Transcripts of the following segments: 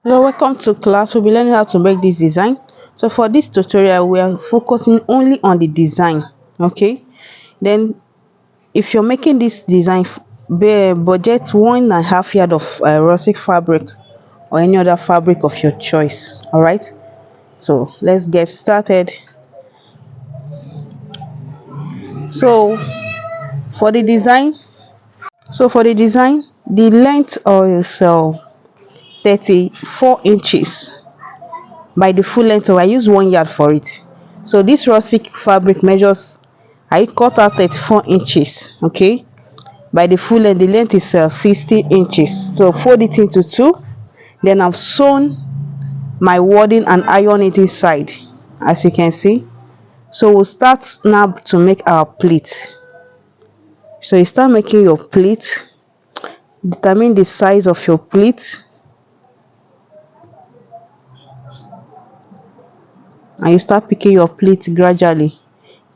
Hello, welcome to class. We'll be learning how to make this design. So for this tutorial, we are focusing only on the design. Okay. Then if you're making this design, budget 1.5 yard of rustic fabric or any other fabric of your choice. All right. So let's get started. So for the design, the length is 34 inches by the full length. So I use 1 yard for it. So this rustic fabric measures, I cut out 34 inches. Okay, by the full length, the length is 60 inches. So fold it into two. Then I've sewn my wording and iron it inside, as you can see. So we'll start now to make our pleat. So you start making your pleat. Determine the size of your pleat, and you start picking your pleat gradually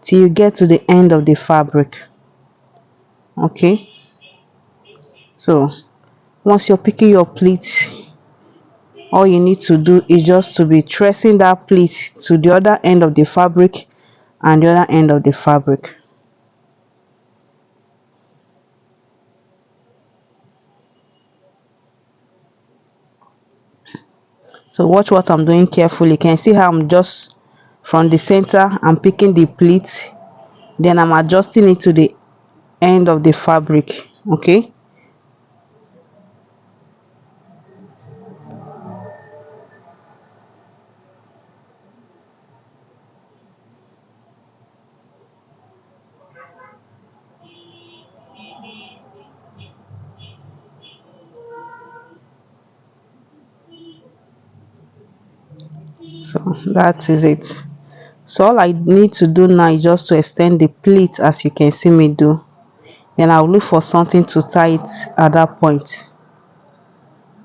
till you get to the end of the fabric. Okay, so once you're picking your pleat, all you need to do is just to be tracing that pleat to the other end of the fabric and the other end of the fabric. So watch what I'm doing carefully. You can see how I'm just from the center, I'm picking the pleat, then I'm adjusting it to the end of the fabric. Okay, so that is it. So all I need to do now is just to extend the pleat, as you can see me do. Then I'll look for something to tie it at that point,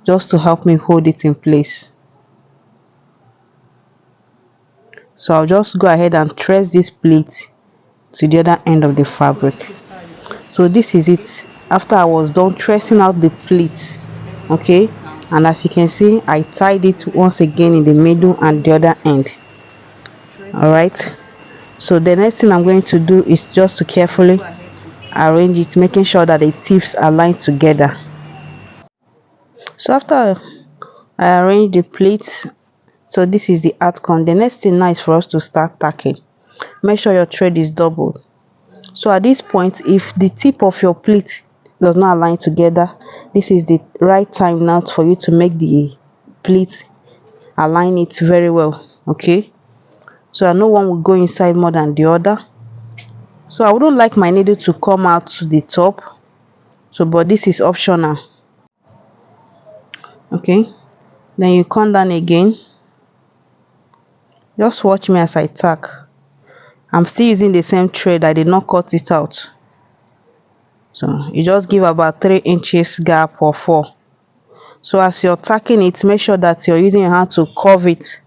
just to help me hold it in place. So I'll just go ahead and trace this pleat to the other end of the fabric. So this is it after I was done tracing out the pleat. Okay, and as you can see, I tied it once again in the middle and the other end. All right, so the next thing I'm going to do is just to carefully arrange it, making sure that the tips align together. So after I arrange the pleats, so this is the outcome. The next thing now is for us to start tacking. Make sure your thread is doubled. So at this point, if the tip of your pleat does not align together, this is the right time now for you to make the pleat align it very well. Okay, so I know one will go inside more than the other. So I wouldn't like my needle to come out to the top, so but this is optional. Okay, then you come down again. Just watch me as I tack. I'm still using the same thread. I did not cut it out. So you just give about 3 inches gap or 4. So as you're tacking it, make sure that you're using your hand to curve it.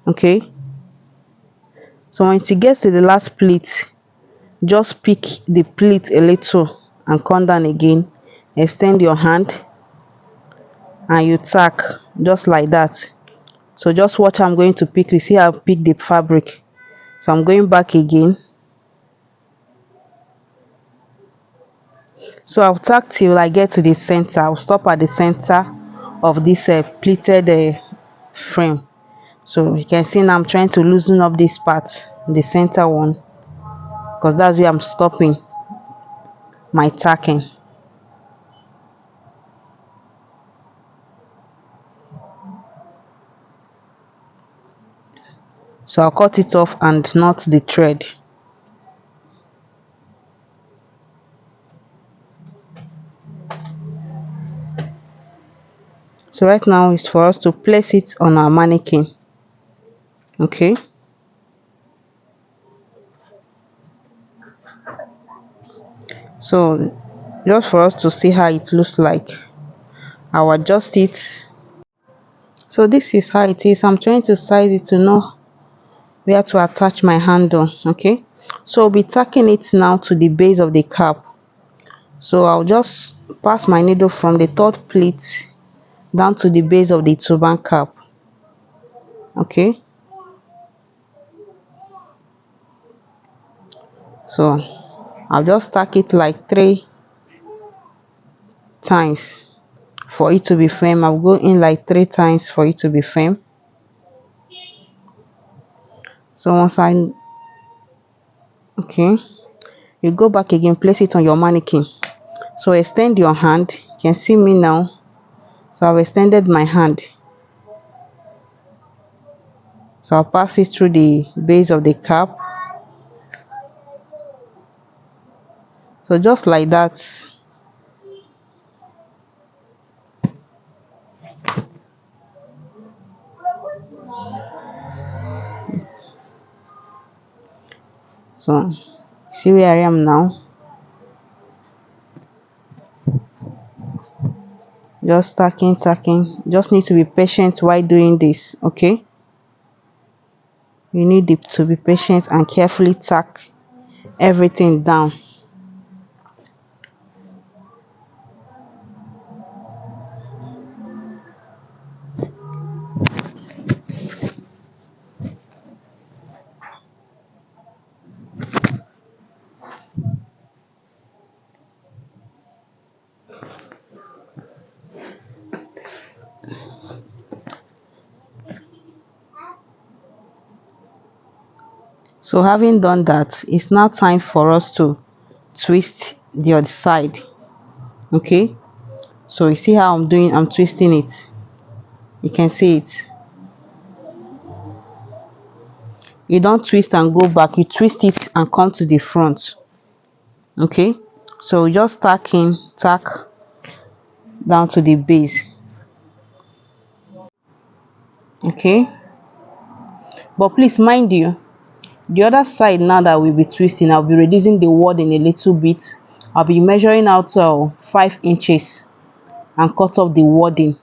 Okay, so when it gets to the last pleat, just pick the pleat a little and come down again, extend your hand, and you tack just like that. So just watch, I'm going to pick. You see how I pick the fabric. So I'm going back again. So I'll tack till I get to the center. I'll stop at the center of this pleated frame. So you can see now I'm trying to loosen up this part, the center one, because that's where I'm stopping my tacking. So I'll cut it off and knot the thread. So right now is for us to place it on our mannequin. Okay, so just for us to see how it looks like, I'll adjust it. So this is how it is. I'm trying to size it to know where to attach my handle. Okay, so I'll be tacking it now to the base of the cap. So I'll just pass my needle from the third pleat down to the base of the turban cap. Okay, so I'll just stack it like 3 times for it to be firm. I'll go in like 3 times for it to be firm. So once I okay, you go back again, place it on your mannequin. So extend your hand. You can see me now. So I've extended my hand. So I'll pass it through the base of the cap. So just like that. So see where I am now. Just tacking. Just need to be patient while doing this. Okay, you need to be patient and carefully tack everything down. So having done that, it's now time for us to twist the other side. Okay, so you see how I'm twisting it. You can see it. You don't twist and go back, you twist it and come to the front. Okay, so just tack down to the base. Okay, but please mind you, the other side now that we'll be twisting, I'll be reducing the wording a little bit. I'll be measuring out 5 inches and cut off the wording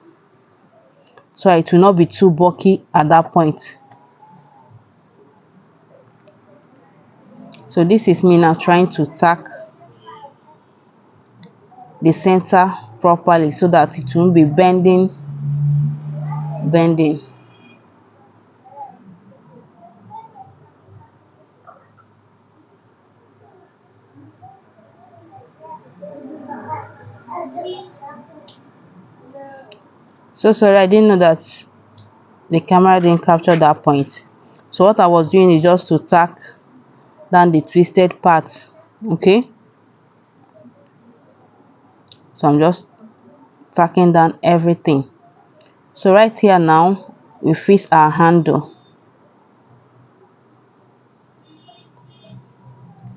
so it will not be too bulky at that point. So this is me now trying to tack the center properly so that it won't be bending. So sorry, I didn't know that the camera didn't capture that point. So what I was doing is just to tack down the twisted part. Okay, so I'm just tacking down everything. So right here now we fix our handle.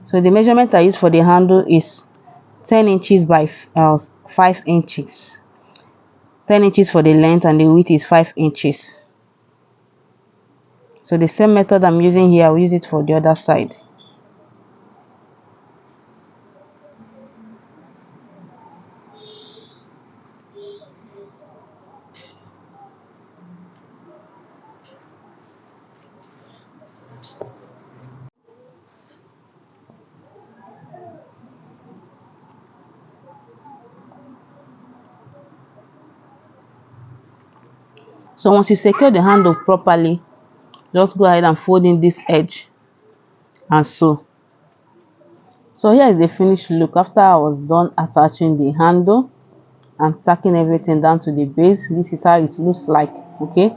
So the measurement I use for the handle is 10 inches by 5 inches. 10 inches for the length and the width is 5 inches. So the same method I'm using here, I'll use it for the other side. So once you secure the handle properly, just go ahead and fold in this edge and sew. So here is the finished look after I was done attaching the handle and tacking everything down to the base. This is how it looks like. Okay,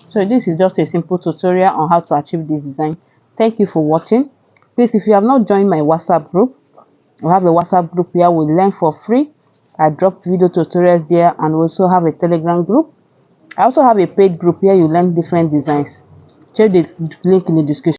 so this is just a simple tutorial on how to achieve this design. Thank you for watching. Please, if you have not joined my WhatsApp group, we have a WhatsApp group where we learn for free. I drop video tutorials there, and we also have a Telegram group. I also have a paid group where you learn different designs. Check the link in the description.